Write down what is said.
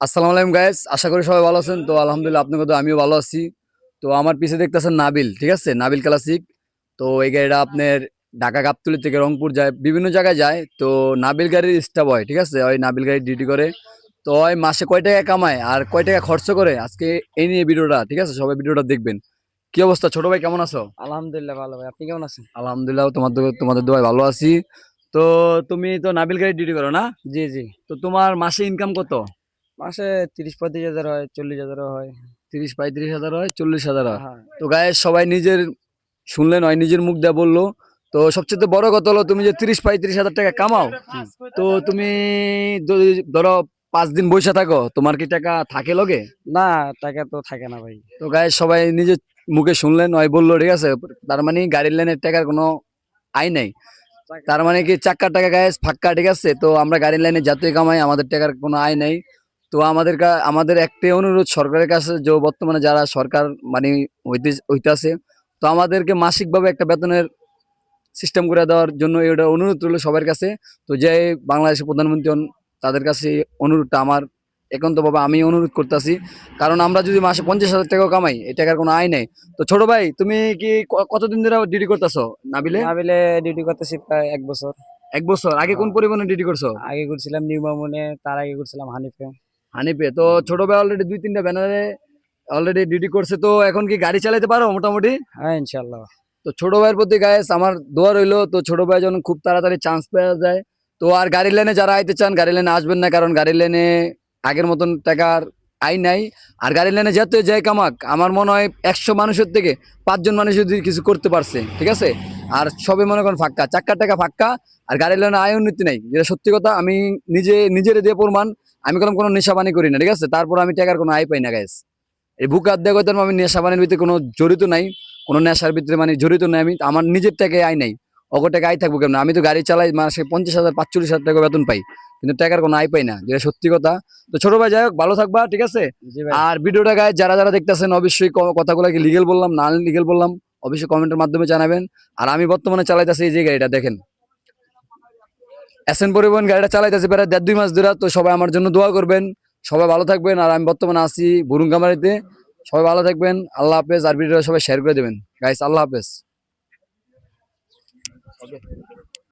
আসসালামু আলাইকুম গাইস, আশা করি সবাই ভালো আছেন। তো আলহামদুলিল্লাহ আপনাদের তো আমিও ভালো আছি। তো আমার পিছে দেখতেছেন নাবিল, ঠিক আছে, নাবিল ক্লাসিক। তো এই গাড়িটা আপনার ঢাকা গাবতলী থেকে রংপুর যায়, বিভিন্ন জায়গায় যায়। তো নাবিল গাড়ির স্টাফ হয়, ঠিক আছে, ওই নাবিল গাড়ির ডিউটি করে। তো ওই মাসে কয় টাকা কামায় আর কয় টাকা খরচ করে আজকে এই নিয়ে ভিডিওটা, ঠিক আছে, সবাই ভিডিওটা দেখবেন। কি অবস্থা ছোট ভাই, কেমন আছো? আলহামদুলিল্লাহ ভালো ভাই, আপনি কেমন আছেন? আলহামদুলিল্লাহ, তোমাদের দোয়ায় ভালো আছি। তো তুমি তো নাবিল গাড়ির ডিউটি করো না? জি জি। তো তোমার মাসে ইনকাম কত? মাসে 30-35 হাজার হয়, 40 হাজারও হয়। 30-35 হাজার হয়, 40 হাজার হয়। হ্যাঁ। তো গায়ে সবাই নিজের শুনলেন, হয় নিজের মুখ দিয়ে বললো। তো সবচেয়ে বড় কথা হলো তুমি যে 30-35 হাজার টাকা কামাও। তো তুমি যদি ধরো 5 দিন বসে থাকো, তোমার কি টাকা থাকে লগে? না, টাকা তো থাকে না ভাই। তো গায়ে সবাই নিজের মুখে শুনলেন, হয় বললো, ঠিক আছে। তার মানে গাড়ির লাইনের টাকার কোনো আয় নাই। তার মানে কি চাক্কার টাকা গায়ে ফাক্কা, ঠিক আছে। তো আমরা গাড়ির লাইনে যতই কামাই আমাদের টাকার কোনো আয় নাই। তো আমাদের একটাই অনুরোধ সরকারের কাছে, যে বর্তমানে যারা সরকার মানে হইতে আছে, তো আমাদেরকে মাসিক ভাবে একটা বেতনের সিস্টেম করে দেওয়ার জন্য এটা অনুরোধ রইল সবার কাছে। তো যে বাংলাদেশের প্রধানমন্ত্রী হন, তাদের কাছে অনুরোধটা আমার একান্ত ভাবে আমি অনুরোধ করতেছি। কারণ আমরা যদি মাসে 50,000 টাকাও কামাই, এই টাকার কোনো আয় নাই। তো ছোট ভাই, তুমি কি কতদিন ধরে ডিউটি করতেছো নাবিলে? নাবিলে ডিউটি করতেছি প্রায় 1 বছর। 1 বছর আগে কোন হ্যাঁ। পরিবহনে ডিউটি করছো? আগে করছিলাম নিউ মামুনে, তার আগে করছিলাম হানিফে। হানিপে। তো ছোট ভাই অলরেডি 2-3টা ব্যানারে অলরেডি ডিউটি করছে। তো এখন কি গাড়ি চালাতে পারো মোটামুটি? হ্যাঁ, ইনশাল্লাহ। তো ছোট ভাইয়ের প্রতি গাইস আমার দোয়া রইলো। তো ছোট ভাই যেন খুব তাড়াতাড়ি চান্স পাওয়া যায়। তো আর গাড়ির লাইনে যারা আইতে চান, গাড়ি লাইনে আসবেন না, কারণ গাড়ির লাইনে আগের মতন টাকার আই নাই। আর গাড়ির লাইনে যেতে যায় কামাক, আমার মনে হয় 100 মানুষের থেকে 5জন মানুষ যদি কিছু করতে পারছে, ঠিক আছে। আর সবে মনে করেন ফাক্কা, চাক্কার টাকা ফাক্কা। আর গাড়ির লাইনে আয় উন্নতি নাই, যেটা সত্যি কথা। আমি নিজের দিয়ে প্রমাণ। আমি কোনো নেশা পানি করি না, ঠিক আছে, তারপর আমি টাকার কোনো আয় পাই না গাইস। এই বুক হাত দিয়ে কইতাম আমি নেশা পানির ভিতরে কোনো জড়িত নাই, কোনো নেশার ভিতরে মানে জড়িত নাই। আমি আমার নিজের থেকে আয় নাই, অগর টাকা আয় থাকবো কেমন? আমি তো গাড়ি চালাই, মাসে 50,000 45,000 টাকা বেতন পাই, কিন্তু টাকার কোনো আয় পাই না, যেটা সত্যি কথা। তো ছোট ভাই যাই হোক, ভালো থাকবা, ঠিক আছে। জি ভাই। আর ভিডিওটা গায়ে যারা যারা দেখতেছেন, অবশ্যই কথাগুলো কি লিগেল বললাম না লিগেল বললাম, অবশ্যই কমেন্টের মাধ্যমে জানাবেন। আর আমি বর্তমানে চালাইতেছি এই যে গাড়িটা দেখেন, এসএন পরিবহন গাড়িটা চালাইতেছি প্রায় 1.5-2 মাস ধরে। তো সবাই আমার জন্য দোয়া করবেন, সবাই ভালো থাকবেন। আর আমি বর্তমানে আছি বুরুঙ্গামারিতে। সবাই ভালো থাকবেন, আল্লাহ হাফেজ। আর ভিডিওটা সবাই শেয়ার করে দেবেন গাইস, আল্লাহ হাফেজ।